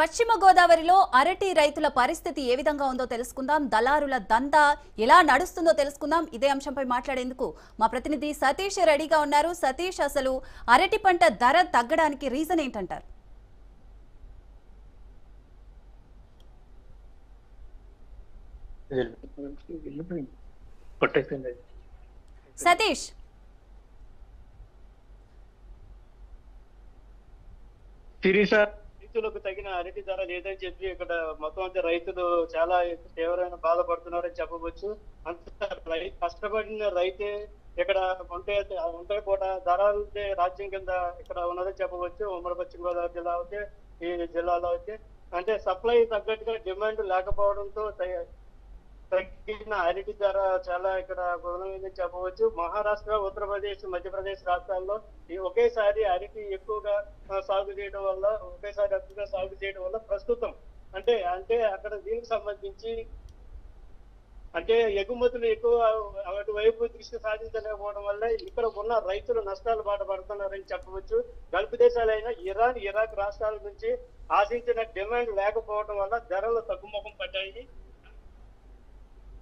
పశ్చిమ గోదావరిలో అరటి రైతుల పరిస్థితి ఏ విధంగా ఉందో తెలుసుకుందాం. దళారుల దందా ఎలా నడుస్తుందో తెలుసుకుందాం. ఇదే అంశంపై మాట్లాడేందుకు మా ప్రతినిధి సతీష్ రెడీగా ఉన్నారు. సతీష్, అసలు అరటి పంట ధర తగ్గడానికి రీజన్ ఏంటంటారు? సతీష్, రైతులకు తగిన అరటి ధర లేదని చెప్పి ఇక్కడ మొత్తం అంతా రైతులు చాలా తీవ్రమైన బాధపడుతున్నారని చెప్పవచ్చు. అంత కష్టపడిన రైతే ఇక్కడ ఉంటే కూడా ధరలే రాజ్యం కింద ఇక్కడ ఉన్నదని చెప్పవచ్చు. ఉమ్మడి పశ్చిమ గోదావరి జిల్లా అయితే ఈ జిల్లాలో అయితే అంటే సప్లై తగ్గట్టుగా డిమాండ్ లేకపోవడంతో తగ్గిన అరటి ధర చాలా ఇక్కడ గౌరవమైందని చెప్పవచ్చు. మహారాష్ట్ర, ఉత్తరప్రదేశ్, మధ్యప్రదేశ్ రాష్ట్రాల్లో ఒకేసారి అరటి ఎక్కువగా సాగు చేయడం వల్ల ఒకేసారి అతిగా సాగు చేయడం వల్ల ప్రస్తుతం అంటే అంటే అక్కడ దీనికి సంబంధించి అంటే ఎగుమతులు ఎక్కువ అటువైపు దృష్టి సాధించలేకపోవడం వల్ల ఇక్కడ ఉన్న రైతులు నష్టాలు బాట పడుతున్నారని చెప్పవచ్చు. గల్ఫ్ దేశాలైన ఇరాన్, ఇరాక్ రాష్ట్రాల నుంచి ఆశించిన డిమాండ్ లేకపోవడం వల్ల ధరలు తగ్గుముఖం పడ్డాయి.